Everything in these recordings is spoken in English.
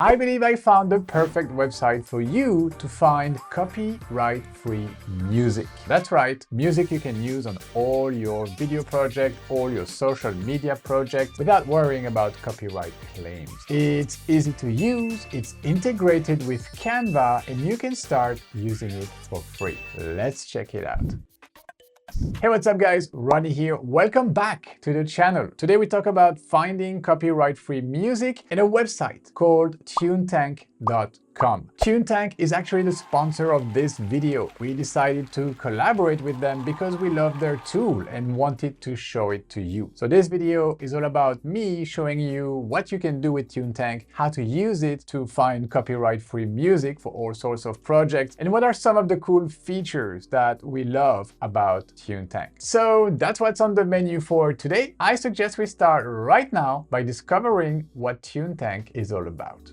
I believe I found the perfect website for you to find copyright-free music. That's right, music you can use on all your video projects, all your social media projects without worrying about copyright claims. It's easy to use, it's integrated with Canva, and you can start using it for free. Let's check it out. Hey, what's up guys? Ronnie here. Welcome back to the channel. Today we talk about finding copyright-free music in a website called Tunetank.com. Tunetank is actually the sponsor of this video. We decided to collaborate with them because we love their tool and wanted to show it to you. So this video is all about me showing you what you can do with Tunetank, how to use it to find copyright-free music for all sorts of projects, and what are some of the cool features that we love about Tunetank. So that's what's on the menu for today. I suggest we start right now by discovering what Tunetank is all about.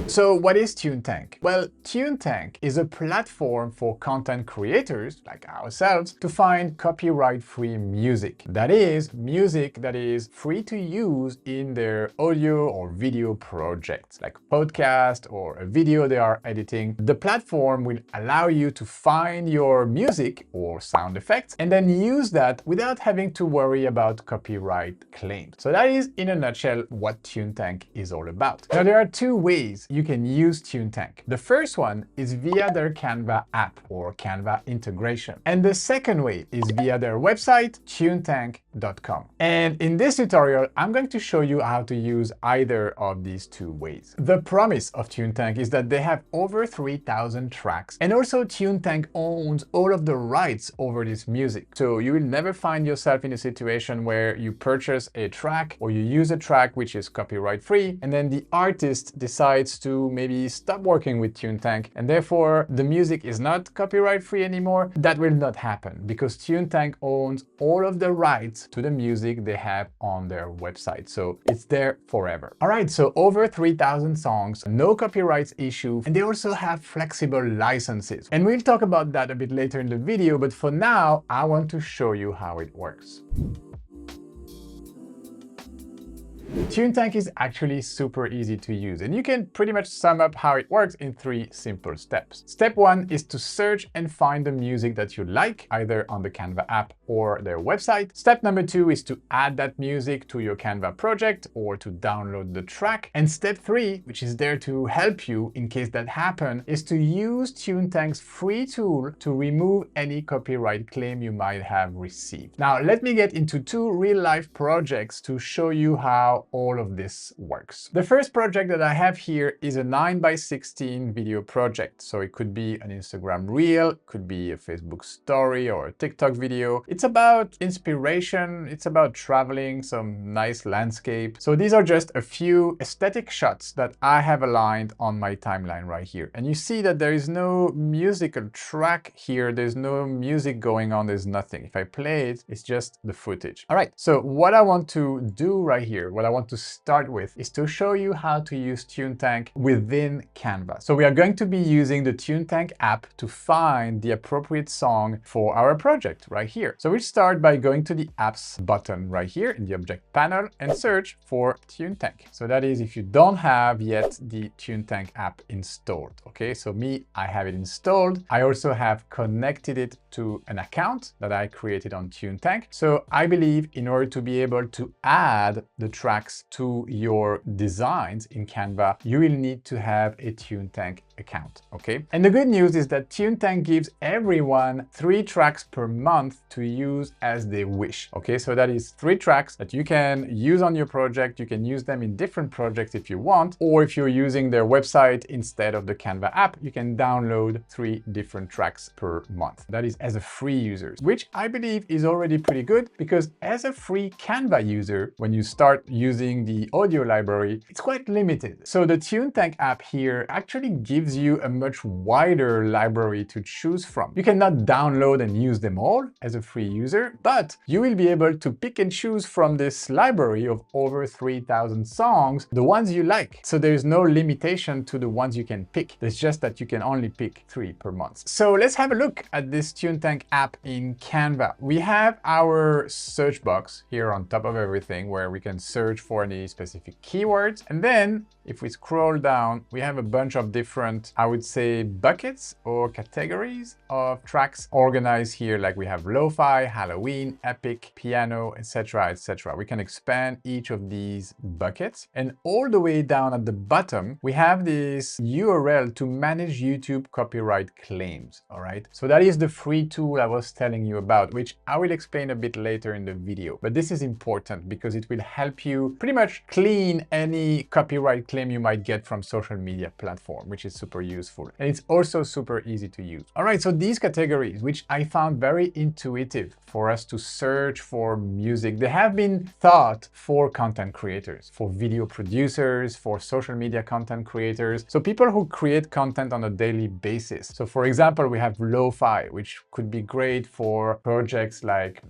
So what is Tunetank? Well, Tunetank is a platform for content creators like ourselves to find copyright-free music. That is, music that is free to use in their audio or video projects, like a podcast or a video they are editing. The platform will allow you to find your music or sound effects and then use that without having to worry about copyright claims. So that is, in a nutshell, what Tunetank is all about. Now, there are two ways you can use Tunetank. The first one is via their Canva app or Canva integration. And the second way is via their website, tunetank.com. And in this tutorial, I'm going to show you how to use either of these two ways. The promise of Tunetank is that they have over 3,000 tracks, and also Tunetank owns all of the rights over this music. So you will never find yourself in a situation where you purchase a track or you use a track which is copyright free, and then the artist decides to maybe stop working with Tunetank, and therefore the music is not copyright free anymore. That will not happen because Tunetank owns all of the rights to the music they have on their website. So it's there forever. All right, so over 3,000 songs, no copyrights issue, and they also have flexible licenses. And we'll talk about that a bit later in the video, but for now, I want to show you how it works. Tunetank is actually super easy to use, and you can pretty much sum up how it works in 3 simple steps. Step 1 is to search and find the music that you like, either on the Canva app or their website. Step number 2 is to add that music to your Canva project or to download the track. And step 3, which is there to help you in case that happens, is to use Tunetank's free tool to remove any copyright claim you might have received. Now, let me get into 2 real-life projects to show you how all of this works. The first project that I have here is a 9:16 video project. So it could be an Instagram reel, could be a Facebook story or a TikTok video. It's about inspiration, it's about traveling, some nice landscape. So these are just a few aesthetic shots that I have aligned on my timeline right here. And you see that there is no musical track here, there's no music going on, there's nothing. If I play it, it's just the footage. All right, so what I want to do right here, what I want to start with is to show you how to use Tunetank within Canva. So we are going to be using the Tunetank app to find the appropriate song for our project right here. So we'll start by going to the apps button right here in the object panel and search for Tunetank. So that is if you don't have yet the Tunetank app installed. Okay, so me, I have it installed. I also have connected it to an account that I created on Tunetank. So I believe in order to be able to add the tracks to your designs in Canva, you will need to have a Tunetank account, okay? And the good news is that Tunetank gives everyone 3 tracks per month to use as they wish, okay? So that is 3 tracks that you can use on your project. You can use them in different projects if you want, or if you're using their website instead of the Canva app, you can download 3 different tracks per month. That is as a free user, which I believe is already pretty good because as a free Canva user, when you start using the audio library, it's quite limited. So the Tunetank app here actually gives you a much wider library to choose from. You cannot download and use them all as a free user, but you will be able to pick and choose from this library of over 3,000 songs, the ones you like. So there's no limitation to the ones you can pick. It's just that you can only pick 3 per month. So let's have a look at this Tunetank Tunetank app in Canva, we have our search box here on top of everything where we can search for any specific keywords. And then if we scroll down, we have a bunch of different, I would say, buckets or categories of tracks organized here. Like we have lo-fi, Halloween, epic, piano, etc., etc. We can expand each of these buckets. And all the way down at the bottom, we have this URL to manage YouTube copyright claims. All right. So that is the free tool I was telling you about, which I will explain a bit later in the video. But this is important because it will help you pretty much clean any copyright claim you might get from social media platform, which is super useful. And it's also super easy to use. All right, so these categories, which I found very intuitive for us to search for music, they have been thought for content creators, for video producers, for social media content creators. So people who create content on a daily basis. So for example, we have lo-fi, which could be great for projects like,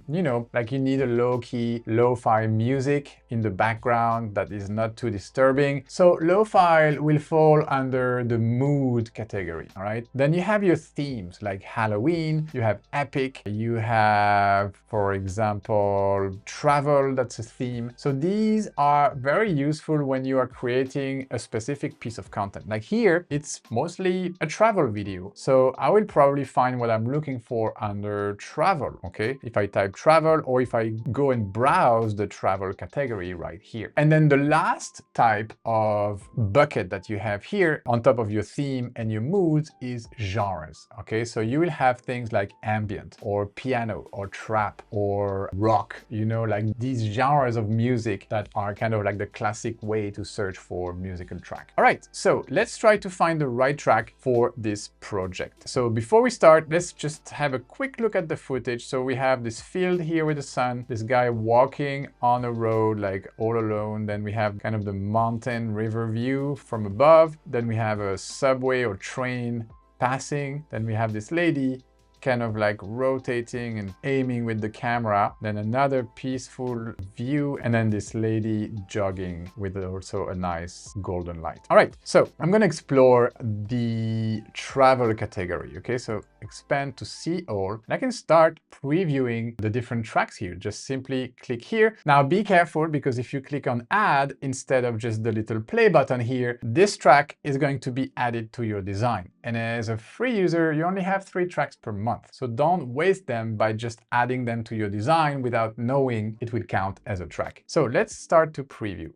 like you need a low-key lo-fi music in the background that is not too disturbing. So lo-fi will fall under the mood category, all right? Then you have your themes like Halloween, you have epic, you have, for example, travel, that's a theme. So these are very useful when you are creating a specific piece of content. Like here, it's mostly a travel video. So I will probably find what I'm looking for under travel, okay? If I type travel or if I go and browse the travel category right here. And then the last type of bucket that you have here on top of your theme and your moods is genres, okay? So you will have things like ambient or piano or trap or rock, like these genres of music that are kind of like the classic way to search for musical track. All right, so let's try to find the right track for this project. So before we start, let's just have a quick look at the footage. So we have this field here with the sun, this guy walking on a road like all alone. Then we have kind of the mountain river view from above. Then we have a subway or train passing. Then we have this lady kind of like rotating and aiming with the camera. Then another peaceful view, and then this lady jogging with also a nice golden light. All right, so I'm gonna explore the travel category, okay? So expand to see all, and I can start previewing the different tracks here. Just simply click here. Now be careful, because if you click on add instead of just the little play button here, this track is going to be added to your design. And as a free user, you only have 3 tracks per month. So don't waste them by just adding them to your design without knowing it will count as a track. So let's start to preview.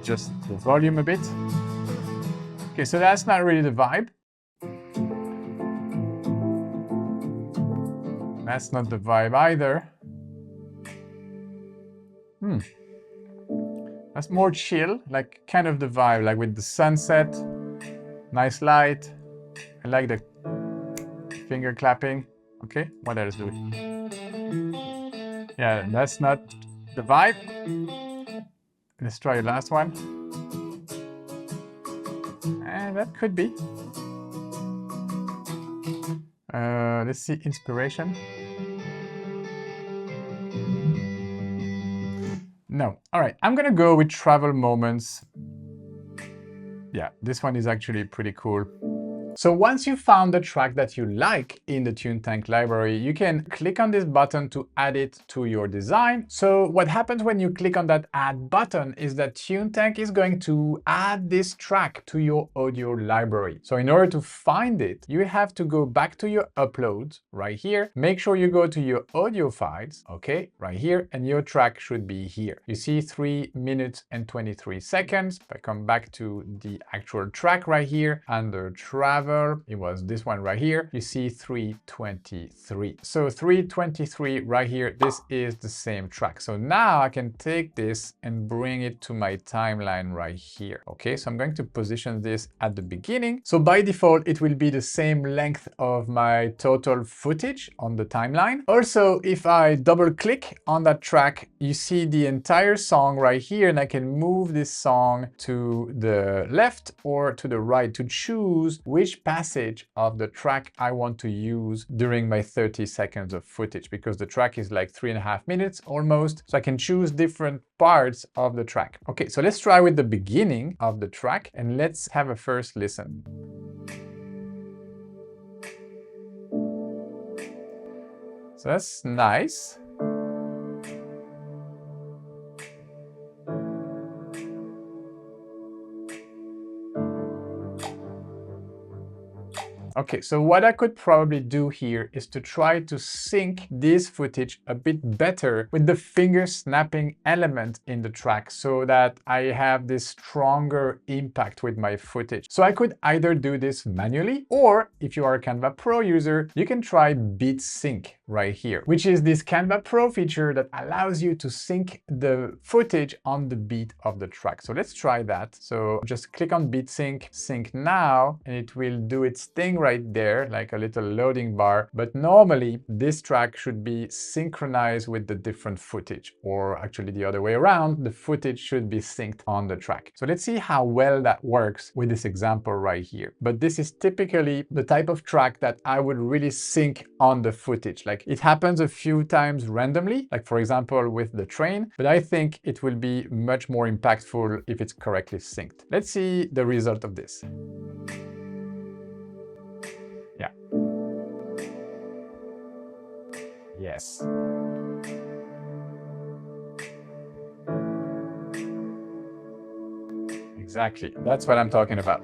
Just the volume a bit. Okay, so that's not really the vibe. That's not the vibe either. That's more chill, like kind of the vibe, like with the sunset, nice light. I like the finger clapping. Okay, what else do we? Yeah, that's not the vibe. Let's try the last one. And that could be. Let's see, inspiration. No. All right, I'm gonna go with travel moments. Yeah, this one is actually pretty cool. So once you found the track that you like in the Tunetank library, you can click on this button to add it to your design. So what happens when you click on that add button is that Tunetank is going to add this track to your audio library. So in order to find it, you have to go back to your uploads right here. Make sure you go to your audio files, okay, right here, and your track should be here. You see 3 minutes and 23 seconds. If I come back to the actual track right here under travel, it was this one right here. You see 3:23. So 3:23 right here, this is the same track. So now I can take this and bring it to my timeline right here. Okay, so I'm going to position this at the beginning. So by default, it will be the same length of my total footage on the timeline. Also, if I double click on that track, you see the entire song right here, and I can move this song to the left or to the right to choose which passage of the track I want to use during my 30 seconds of footage, because the track is like 3.5 minutes almost. So I can choose different parts of the track. Okay, so let's try with the beginning of the track and let's have a first listen. So that's nice. Okay, so what I could probably do here is to try to sync this footage a bit better with the finger snapping element in the track so that I have this stronger impact with my footage. So I could either do this manually, or if you are a Canva Pro user, you can try Beat Sync right here, which is this Canva Pro feature that allows you to sync the footage on the beat of the track. So let's try that. So just click on Beat Sync, sync now, and it will do its thing right there, like a little loading bar. But normally this track should be synchronized with the different footage, or actually the other way around, the footage should be synced on the track. So let's see how well that works with this example right here. But this is typically the type of track that I would really sync on the footage. Like it happens a few times randomly, like for example with the train, but I think it will be much more impactful if it's correctly synced. Let's see the result of this. Yeah. Yes. Exactly. That's what I'm talking about.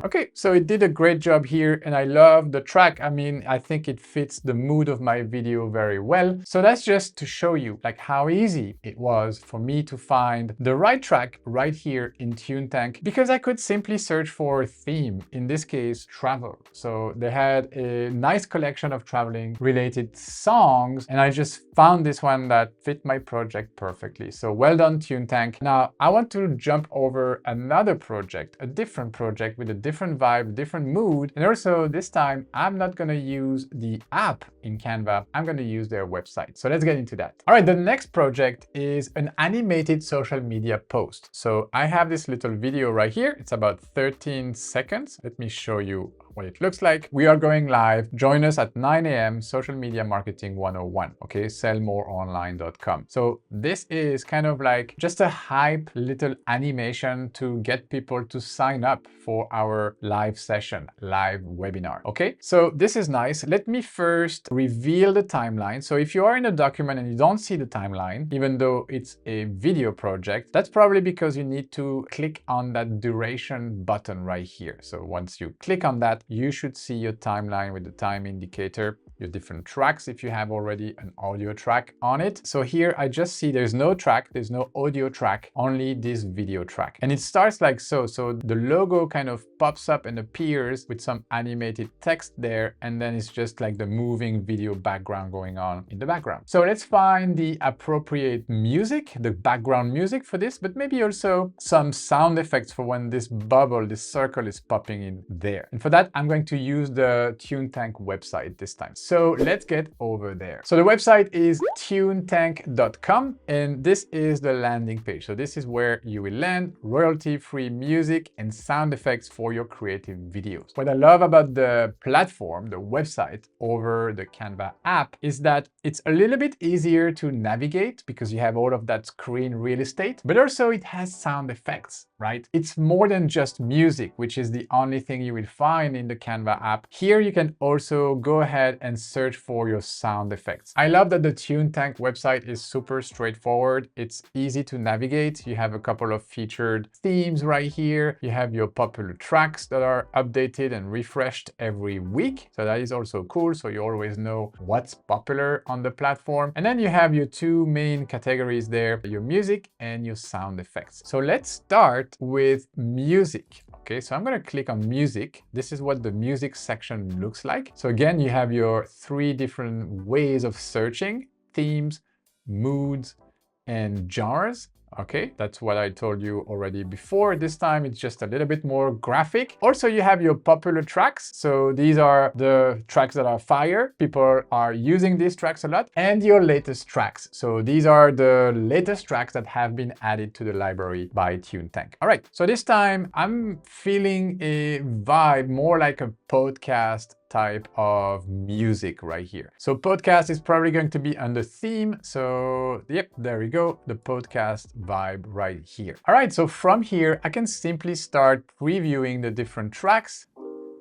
Okay, so it did a great job here, and I love the track. I mean, I think it fits the mood of my video very well. So that's just to show you like how easy it was for me to find the right track right here in Tunetank, because I could simply search for a theme, in this case, travel. So they had a nice collection of traveling related songs, and I just found this one that fit my project perfectly. So well done, Tunetank. Now I want to jump over another project, a different project with a different vibe, different mood. And also this time, I'm not going to use the app in Canva. I'm going to use their website. So let's get into that. All right, the next project is an animated social media post. So I have this little video right here. It's about 13 seconds. Let me show you what it looks like. We are going live. Join us at 9 a.m. Social Media Marketing 101. Okay, sellmoreonline.com. So this is kind of like just a hype little animation to get people to sign up for our live session, live webinar. Okay, so this is nice. Let me first reveal the timeline. So if you are in a document and you don't see the timeline, even though it's a video project, that's probably because you need to click on that duration button right here. So once you click on that, you should see your timeline with the time indicator, your different tracks if you have already an audio track on it. So here I just see there's no track, there's no audio track, only this video track. And it starts like so. So the logo kind of pops up and appears with some animated text there, and then it's just like the moving video background going on in the background. So let's find the appropriate music, the background music for this, but maybe also some sound effects for when this bubble, this circle is popping in there. And for that, I'm going to use the Tunetank website this time. So let's get over there. So the website is tunetank.com, and this is the landing page. So this is where you will land royalty-free music and sound effects for your creative videos. What I love about the platform, the website over the Canva app, is that it's a little bit easier to navigate because you have all of that screen real estate, but also it has sound effects, right? It's more than just music, which is the only thing you will find in the Canva app. Here you can also go ahead and search for your sound effects. I love that the Tunetank website is super straightforward. It's easy to navigate. You have a couple of featured themes right here. You have your popular tracks that are updated and refreshed every week. So that is also cool. So you always know what's popular on the platform. And then you have your two main categories there, your music and your sound effects. So let's start with music. Okay, so I'm going to click on music. This is what the music section looks like. So again, you have your three different ways of searching: themes, moods, and genres. Okay, that's what I told you already before. This time it's just a little bit more graphic. Also, you have your popular tracks. So these are the tracks that are fire. People are using these tracks a lot. And your latest tracks. So these are the latest tracks that have been added to the library by Tunetank. All right, so this time I'm feeling a vibe more like a podcast type of music right here. So podcast is probably going to be under theme. So yep, there we go, the podcast vibe right here. All right, so from here, I can simply start previewing the different tracks,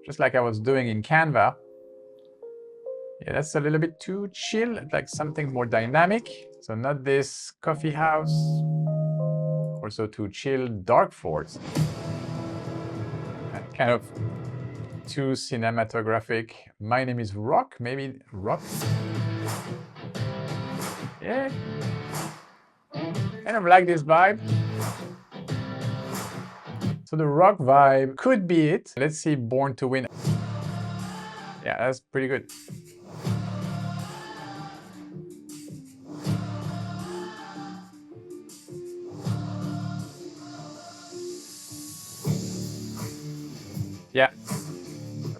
just like I was doing in Canva. Yeah, that's a little bit too chill. I'd like something more dynamic. So not this coffee house, also too chill, dark forest. Kind of too cinematographic. My name is Rock, maybe Rock. Yeah, kind of like this vibe. So the rock vibe could be it. Let's see, Born to Win. Yeah, that's pretty good. Yeah,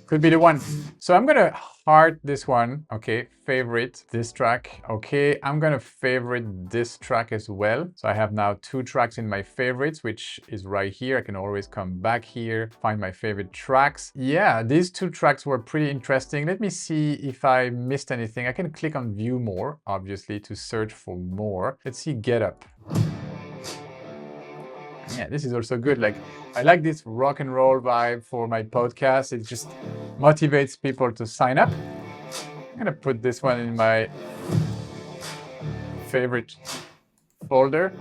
could be the one. So I'm gonna heart this one, okay, favorite this track, okay. I'm gonna favorite this track as well. So I have now 2 tracks in my favorites, which is right here. I can always come back here, find my favorite tracks. Yeah, these 2 tracks were pretty interesting. Let me see if I missed anything. I can click on view more, obviously, to search for more. Let's see, Get Up. Yeah, this is also good. Like, I like this rock and roll vibe for my podcast. It just motivates people to sign up. I'm gonna put this one in my favorite folder.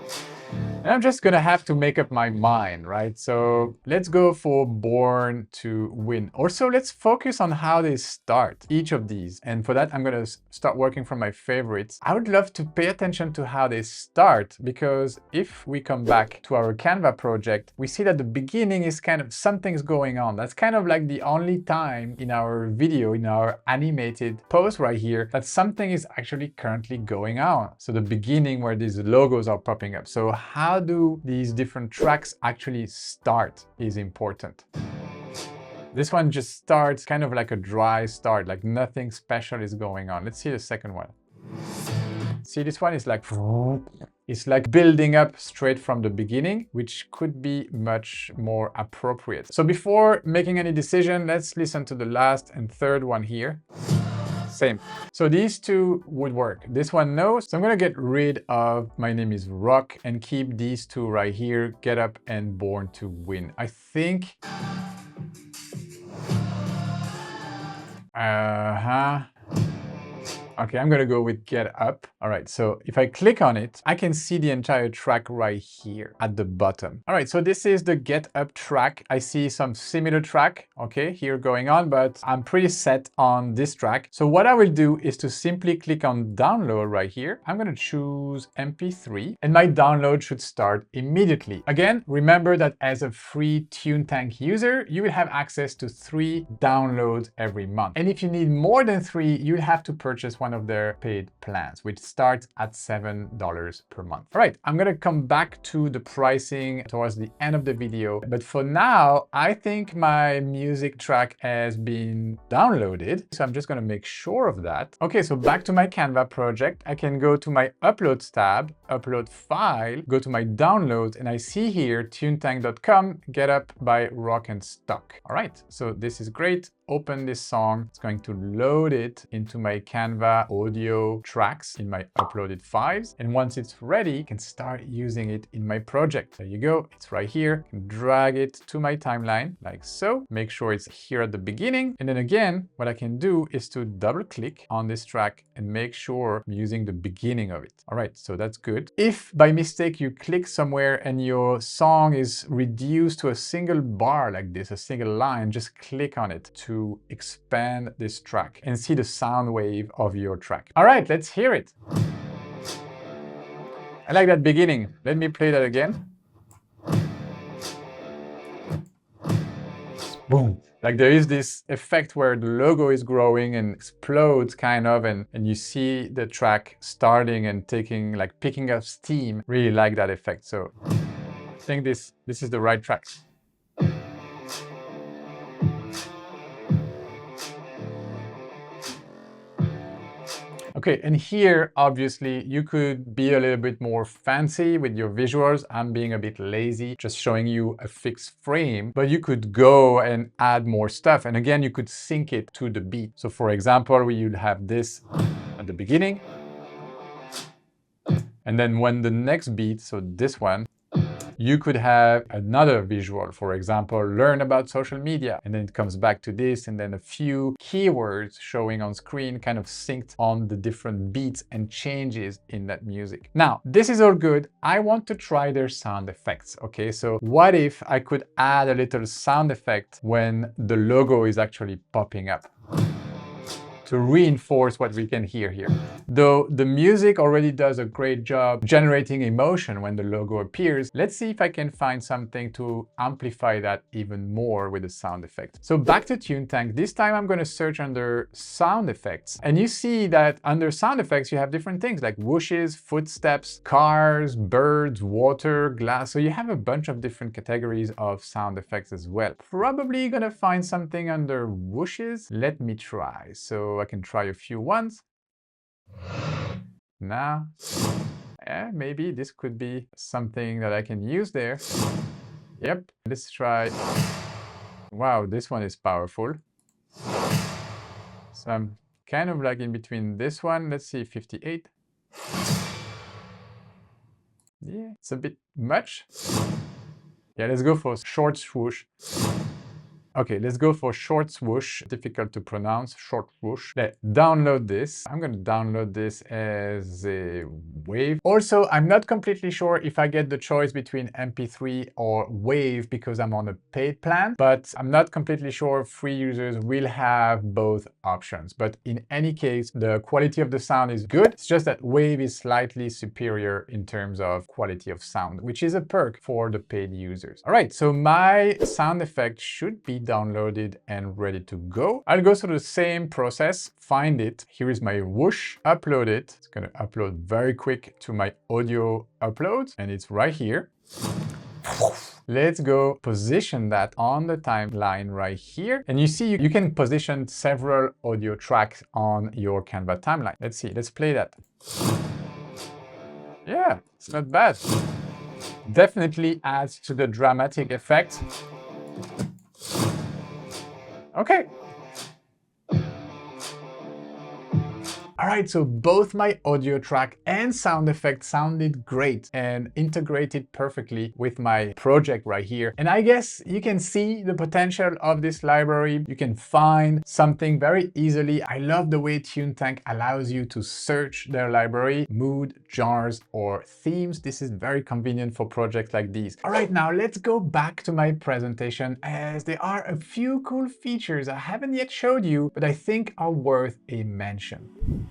And I'm just gonna have to make up my mind, right? So let's go for Born to Win. Also, let's focus on how they start, each of these. And for that, I'm gonna start working from my favorites. I would love to pay attention to how they start, because if we come back to our Canva project, we see that the beginning is kind of something's going on. That's kind of like the only time in our video, in our animated post right here, that something is actually currently going on. So the beginning where these logos are popping up. So how do these different tracks actually start is important. This one just starts kind of like a dry start, like nothing special is going on. Let's see the second one. See, this one is like, it's like building up straight from the beginning, which could be much more appropriate. So before making any decision, let's listen to the last and third one here. Same. So these 2 would work. This one, no. So I'm gonna get rid of My Name is Rock and keep these 2 right here, Get Up and Born to Win. I think... Okay, I'm gonna go with Get Up. All right, so if I click on it, I can see the entire track right here at the bottom. All right, so this is the Get Up track. I see some similar track, okay, here going on, but I'm pretty set on this track. So what I will do is to simply click on download right here. I'm gonna choose MP3 and my download should start immediately. Again, remember that as a free Tunetank user, you will have access to 3 downloads every month. And if you need more than 3, you'll have to purchase one of their paid plans, which starts at $7 per month. All right, I'm gonna come back to the pricing towards the end of the video, but for now, I think my music track has been downloaded, so I'm just gonna make sure of that. Okay, so back to my Canva project, I can go to my Uploads tab, upload file, go to my downloads, and I see here tunetank.com, Get Up by Rock and Stock. All right, so this is great. Open this song. It's going to load it into my Canva audio tracks in my uploaded files. And once it's ready, I can start using it in my project. There you go. It's right here. I can drag it to my timeline like so. Make sure it's here at the beginning. And then again, what I can do is to double click on this track and make sure I'm using the beginning of it. All right, so that's good. If by mistake you click somewhere and your song is reduced to a single bar like this, a single line, just click on it to expand this track and see the sound wave of your track. All right, let's hear it. I like that beginning. Let me play that again. Boom. Like there is this effect where the logo is growing and explodes kind of, and you see the track starting and taking, like picking up steam. Really like that effect. So I think this is the right track. Okay, and here, obviously, you could be a little bit more fancy with your visuals. I'm being a bit lazy, just showing you a fixed frame, but you could go and add more stuff. And again, you could sync it to the beat. So for example, you'd have this at the beginning. And then when the next beat, so this one, you could have another visual, for example, learn about social media, and then it comes back to this, and then a few keywords showing on screen kind of synced on the different beats and changes in that music. Now, this is all good. I want to try their sound effects, okay? So what if I could add a little sound effect when the logo is actually popping up, to reinforce what we can hear here. Though the music already does a great job generating emotion when the logo appears, let's see if I can find something to amplify that even more with the sound effect. So back to Tunetank, this time I'm going to search under sound effects. And you see that under sound effects, you have different things like whooshes, footsteps, cars, birds, water, glass. So you have a bunch of different categories of sound effects as well. Probably going to find something under whooshes. Let me try. So I can try a few ones. Now, yeah, maybe this could be something that I can use there. Yep, let's try. Wow, this one is powerful. So I'm kind of like in between this one. Let's see, 58. Yeah, it's a bit much. Yeah, let's go for short swoosh. Okay, let's go for short swoosh. Difficult to pronounce, short swoosh. Let's download this. I'm going to download this as a wave. Also, I'm not completely sure if I get the choice between MP3 or wave because I'm on a paid plan, but I'm not completely sure free users will have both options. But in any case, the quality of the sound is good. It's just that wave is slightly superior in terms of quality of sound, which is a perk for the paid users. All right, so my sound effect should be downloaded and ready to go. I'll go through the same process, find it. Here is my whoosh, upload it. It's going to upload very quick to my audio uploads, and it's right here. Let's go position that on the timeline right here. And you see, you can position several audio tracks on your Canva timeline. Let's see, let's play that. Yeah, it's not bad. Definitely adds to the dramatic effect. Okay. All right, so both my audio track and sound effect sounded great and integrated perfectly with my project right here. And I guess you can see the potential of this library. You can find something very easily. I love the way Tunetank allows you to search their library, mood, genres, or themes. This is very convenient for projects like these. All right, now let's go back to my presentation as there are a few cool features I haven't yet showed you, but I think are worth a mention.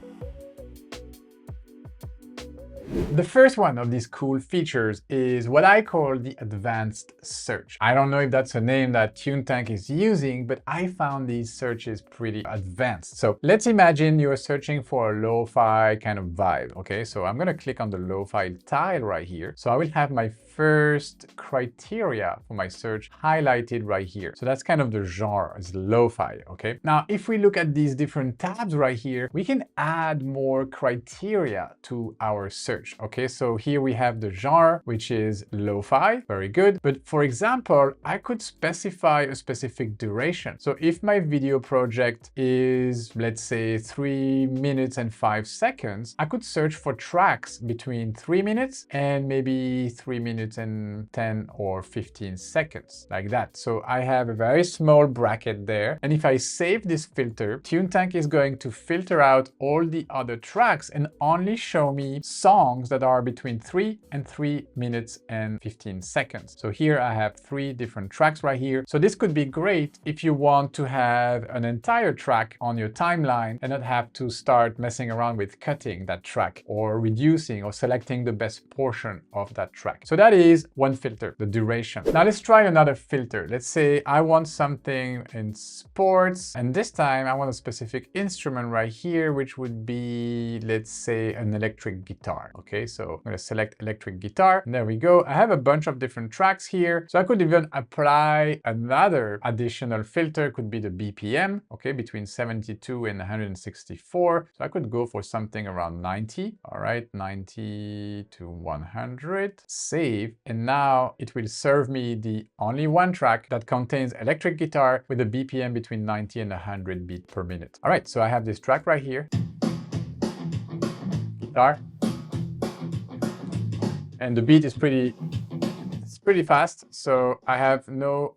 The first one of these cool features is what I call the advanced search. I don't know if that's a name that Tunetank is using, but I found these searches pretty advanced. So let's imagine you're searching for a lo-fi kind of vibe. Okay, so I'm going to click on the lo-fi tile right here. So I will have my first criteria for my search highlighted right here. So that's kind of the genre, it's lo-fi, okay? Now, if we look at these different tabs right here, we can add more criteria to our search, okay? So here we have the genre, which is lo-fi, very good. But for example, I could specify a specific duration. So if my video project is, let's say, 3 minutes and 5 seconds, I could search for tracks between 3 minutes and maybe 3 minutes and 10 or 15 seconds, like that. So I have a very small bracket there. And if I save this filter, Tunetank is going to filter out all the other tracks and only show me songs that are between 3 and 3 minutes and 15 seconds. So here I have 3 different tracks right here. So this could be great if you want to have an entire track on your timeline and not have to start messing around with cutting that track or reducing or selecting the best portion of that track. So that is one filter, the duration. Now let's try another filter. Let's say I want something in sports, and this time I want a specific instrument right here, which would be, let's say, an electric guitar. Okay, so I'm gonna select electric guitar. And there we go. I have a bunch of different tracks here. So I could even apply another additional filter, could be the BPM, okay, between 72 and 164. So I could go for something around 90. All right, 90 to 100. Save. And now it will serve me the only one track that contains electric guitar with a BPM between 90 and 100 beats per minute. All right, so I have this track right here. Guitar. And the beat is pretty fast, so I have no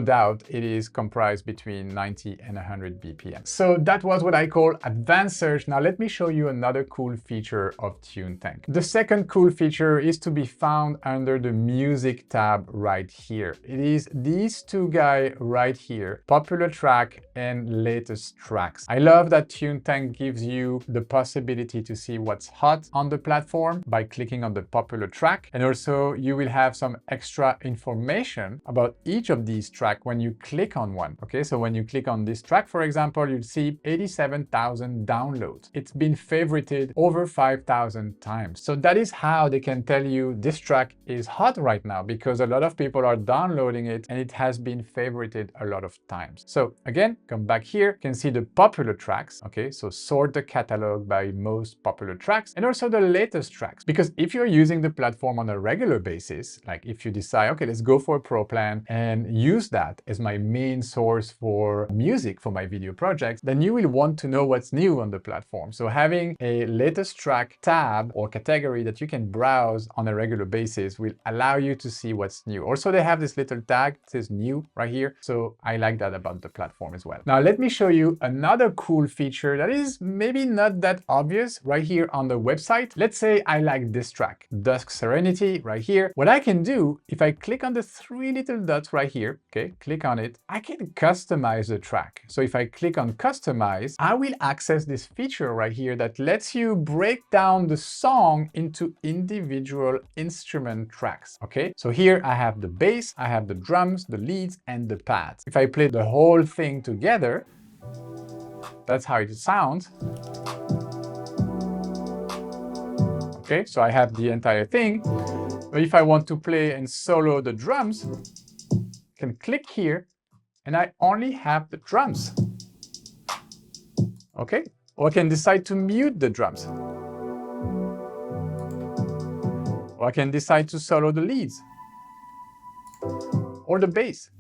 doubt it is comprised between 90 and 100 BPM. So that was what I call advanced search. Now let me show you another cool feature of Tunetank. The second cool feature is to be found under the music tab right here. It is these two guys right here, popular track and latest tracks. I love that Tunetank gives you the possibility to see what's hot on the platform by clicking on the popular track. And also you will have some extra information about each of these tracks when you click on one. Okay, so when you click on this track, for example, you'll see 87,000 downloads. It's been favorited over 5,000 times. So that is how they can tell you this track is hot right now, because a lot of people are downloading it and it has been favorited a lot of times. So again, come back here, you can see the popular tracks. Okay, so sort the catalog by most popular tracks and also the latest tracks. Because if you're using the platform on a regular basis, like if you decide, okay, let's go for a pro plan and use that as my main source for music for my video projects, then you will want to know what's new on the platform. So having a latest track tab or category that you can browse on a regular basis will allow you to see what's new. Also, they have this little tag that says new right here. So I like that about the platform as well. Now, let me show you another cool feature that is maybe not that obvious right here on the website. Let's say I like this track, Dusk Serenity right here. What I can do, if I click on the three little dots right here, okay, click on it, I can customize the track. So if I click on customize, I will access this feature right here that lets you break down the song into individual instrument tracks. Okay, so here I have the bass, I have the drums, the leads, and the pads. If I play the whole thing together, that's how it sounds. Okay, so I have the entire thing. But if I want to play and solo the drums, I can click here and I only have the drums. Okay, or I can decide to mute the drums. Or I can decide to solo the leads or the bass.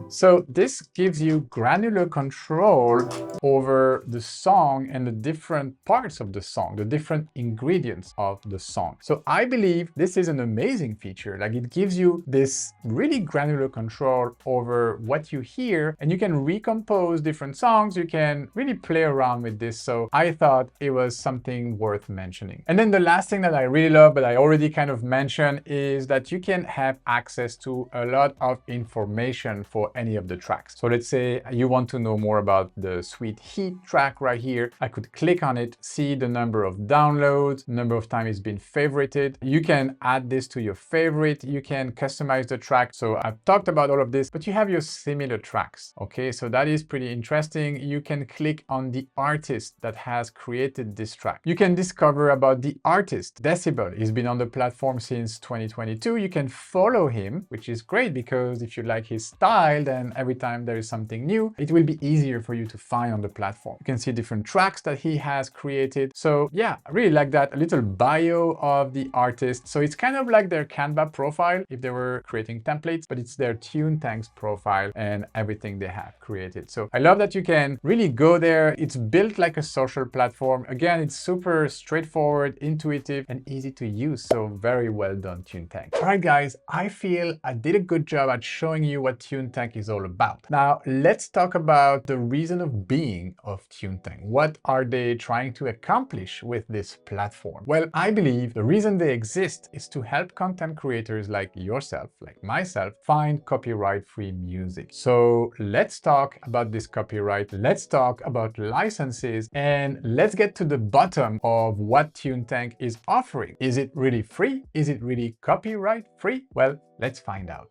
So this gives you granular control over the song and the different parts of the song, the different ingredients of the song. So I believe this is an amazing feature. Like, it gives you this really granular control over what you hear, and you can recompose different songs. You can really play around with this. So I thought it was something worth mentioning. And then the last thing that I really love, but I already kind of mentioned, is that you can have access to a lot of information for any of the tracks. So let's say you want to know more about the Sweet Heat track right here. I could click on it, see the number of downloads, number of times it's been favorited. You can add this to your favorite. You can customize the track. So I've talked about all of this, but you have your similar tracks. Okay, so that is pretty interesting. You can click on the artist that has created this track. You can discover about the artist. Decibel, he's been on the platform since 2022. You can follow him, which is great because if you like his style, then every time there is something new, it will be easier for you to find on the platform. You can see different tracks that he has created. So yeah, I really like that. A little bio of the artist. So it's kind of like their Canva profile if they were creating templates, but it's their Tunetank's profile and everything they have created. So I love that you can really go there. It's built like a social platform. Again, it's super straightforward, intuitive, and easy to use. So very well done, Tunetank. All right, guys, I feel I did a good job at showing you what Tunetank is is all about. Now, let's talk about the reason of being of Tunetank. What are they trying to accomplish with this platform? Well, I believe the reason they exist is to help content creators like yourself, like myself, find copyright-free music. So let's talk about this copyright. Let's talk about licenses, and let's get to the bottom of what Tunetank is offering. Is it really free? Is it really copyright-free? Well, let's find out.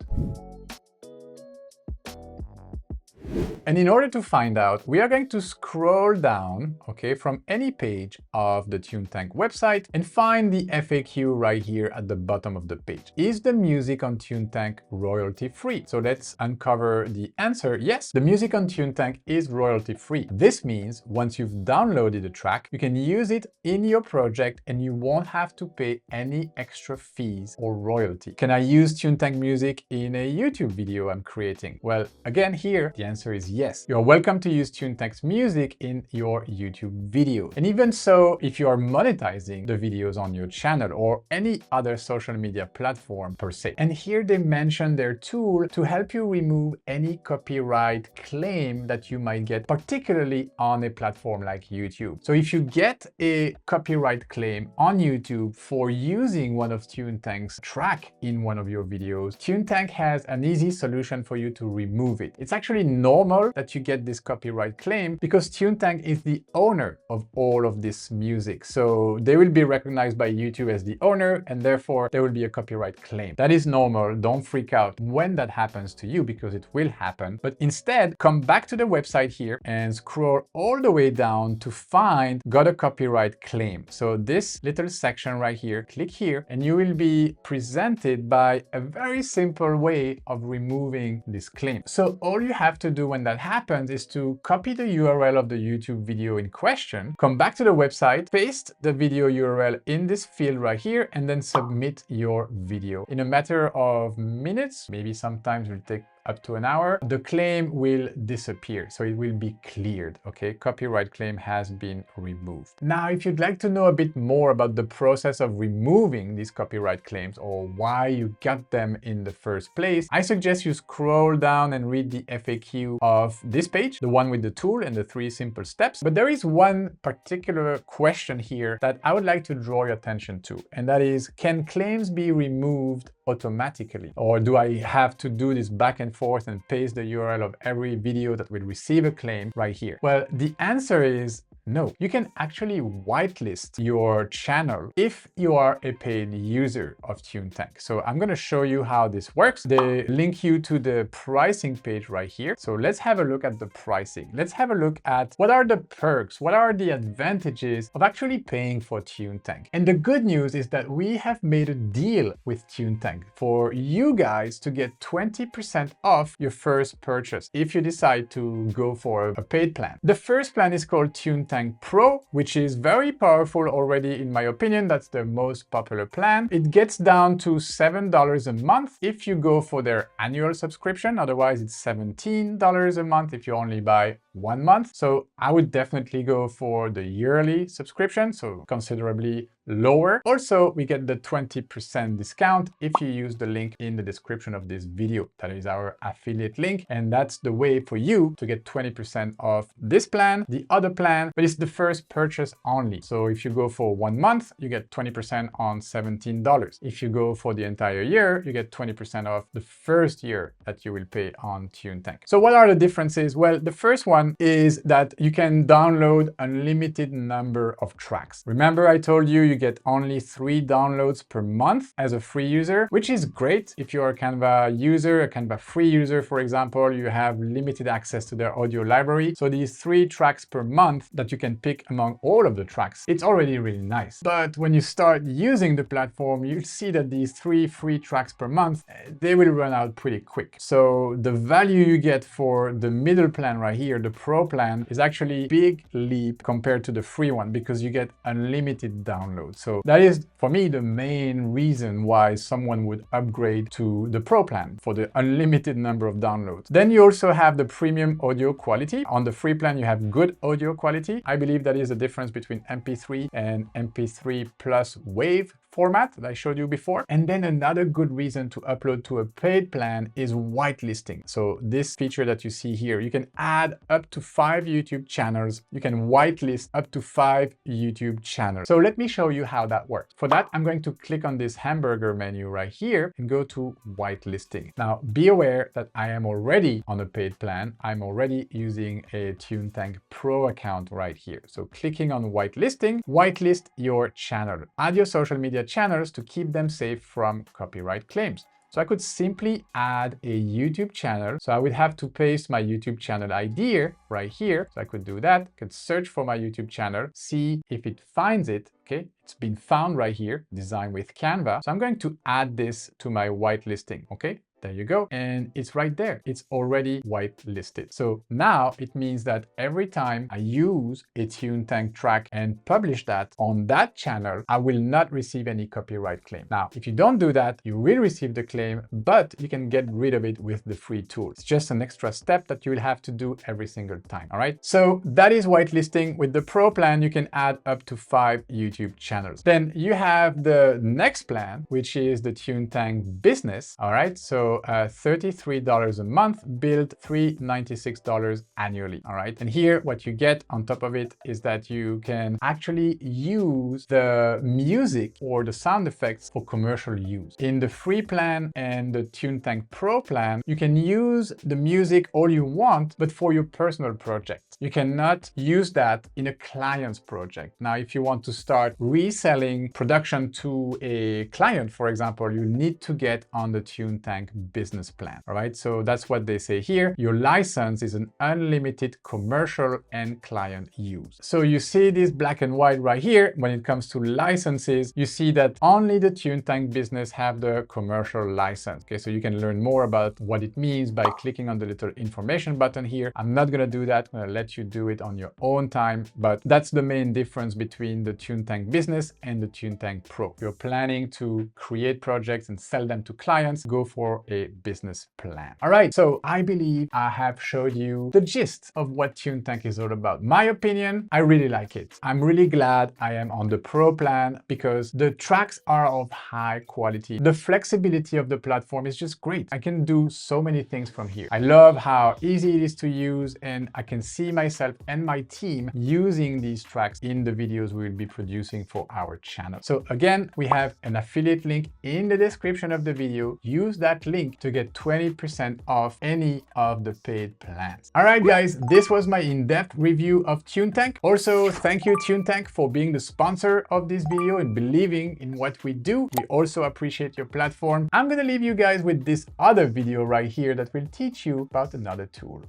And in order to find out, we are going to scroll down, okay, from any page of the Tunetank website and find the FAQ right here at the bottom of the page. Is the music on Tunetank royalty free? So let's uncover the answer. Yes, the music on Tunetank is royalty free. This means once you've downloaded a track, you can use it in your project and you won't have to pay any extra fees or royalty. Can I use Tunetank music in a YouTube video I'm creating? Well, again, here, the answer is yes. You're welcome to use Tunetank's music in your YouTube video. And even so, if you are monetizing the videos on your channel or any other social media platform per se. And here they mention their tool to help you remove any copyright claim that you might get, particularly on a platform like YouTube. So if you get a copyright claim on YouTube for using one of Tunetank's track in one of your videos, Tunetank has an easy solution for you to remove it. It's actually normal that you get this copyright claim because Tunetank is the owner of all of this music. So they will be recognized by YouTube as the owner, and therefore there will be a copyright claim. That is normal. Don't freak out when that happens to you because it will happen. But instead, come back to the website here and scroll all the way down to find got a copyright claim. So this little section right here, click here, and you will be presented by a very simple way of removing this claim. So all you have to do when that happens is to copy the URL of the YouTube video in question, come back to the website, paste the video URL in this field right here, and then submit your video. In a matter of minutes, maybe sometimes it will take up to an hour, the claim will disappear. So it will be cleared, okay? Copyright claim has been removed. Now, if you'd like to know a bit more about the process of removing these copyright claims or why you got them in the first place, I suggest you scroll down and read the FAQ of this page, the one with the tool and the 3 simple steps. But there is one particular question here that I would like to draw your attention to, and that is, can claims be removed automatically? Or do I have to do this back and forth and paste the URL of every video that will receive a claim right here? Well, the answer is no. You can actually whitelist your channel if you are a paid user of Tunetank. So I'm going to show you how this works. They link you to the pricing page right here. So let's have a look at the pricing. Let's have a look at what are the perks, what are the advantages of actually paying for Tunetank. And the good news is that we have made a deal with Tunetank for you guys to get 20% off your first purchase if you decide to go for a paid plan. The first plan is called Tunetank Pro, which is very powerful already in my opinion. That's the most popular plan. It gets down to $7 a month if you go for their annual subscription. Otherwise, it's $17 a month if you only buy 1 month. So I would definitely go for the yearly subscription, so considerably lower. Also, we get the 20% discount if you use the link in the description of this video. That is our affiliate link, and that's the way for you to get 20% off this plan, the other plan, but it's the first purchase only. So if you go for 1 month, you get 20% on $17. If you go for the entire year, you get 20% off the first year that you will pay on Tunetank. So what are the differences? Well, the first one is that you can download unlimited number of tracks. Remember I told you you get only 3 downloads per month as a free user, which is great. If you're a Canva user, a Canva free user, for example, you have limited access to their audio library. So these 3 tracks per month that you can pick among all of the tracks, it's already really nice. But when you start using the platform, you'll see that these 3 free tracks per month, they will run out pretty quick. So the value you get for the middle plan right here, the Pro plan, is actually a big leap compared to the free one because you get unlimited downloads. So that is, for me, the main reason why someone would upgrade to the Pro plan for the unlimited number of downloads. Then you also have the premium audio quality. On the free plan, you have good audio quality. I believe that is the difference between MP3 and MP3 plus WAV format that I showed you before. And then another good reason to upload to a paid plan is whitelisting. So this feature that you see here, you can add up to 5 YouTube channels. You can whitelist up to 5 YouTube channels. So let me show you how that works. For that, I'm going to click on this hamburger menu right here and go to whitelisting. Now, be aware that I am already on a paid plan. I'm already using a Tunetank Pro account right here. So clicking on whitelisting, whitelist your channel. Add your social media channels to keep them safe from copyright claims. So I could simply add a YouTube channel. So I would have to paste my YouTube channel ID right here. So I could do that, could search for my YouTube channel, see if it finds it. Okay, it's been found right here, designed with Canva. So I'm going to add this to my whitelisting. Okay. There you go. And it's right there. It's already whitelisted. So now it means that every time I use a Tunetank track and publish that on that channel, I will not receive any copyright claim. Now, if you don't do that, you will receive the claim, but you can get rid of it with the free tool. It's just an extra step that you will have to do every single time. All right. So that is whitelisting. With the Pro plan, you can add up to 5 YouTube channels. Then you have the next plan, which is the Tunetank Business. All right. So $33 a month, billed $396 annually. All right. And here, what you get on top of it is that you can actually use the music or the sound effects for commercial use. In the free plan and the Tunetank Pro plan, you can use the music all you want, but for your personal project. You cannot use that in a client's project. Now, if you want to start reselling production to a client, for example, you need to get on the Tunetank Business plan. All right. So that's what they say here. Your license is an unlimited commercial and client use. So you see this black and white right here. When it comes to licenses, you see that only the Tunetank Business have the commercial license. Okay. So you can learn more about what it means by clicking on the little information button here. I'm not going to do that. I'm going to let you do it on your own time, but that's the main difference between the Tunetank Business and the Tunetank Pro. If you're planning to create projects and sell them to clients, go for a business plan. All right, so I believe I have showed you the gist of what Tunetank is all about. My opinion, I really like it. I'm really glad I am on the Pro plan because the tracks are of high quality. The flexibility of the platform is just great. I can do so many things from here. I love how easy it is to use, and I can see myself and my team using these tracks in the videos we will be producing for our channel. So again, we have an affiliate link in the description of the video. Use that link to get 20% off any of the paid plans. All right, guys, this was my in-depth review of Tunetank. Also, thank you, Tunetank, for being the sponsor of this video and believing in what we do. We also appreciate your platform. I'm going to leave you guys with this other video right here that will teach you about another tool.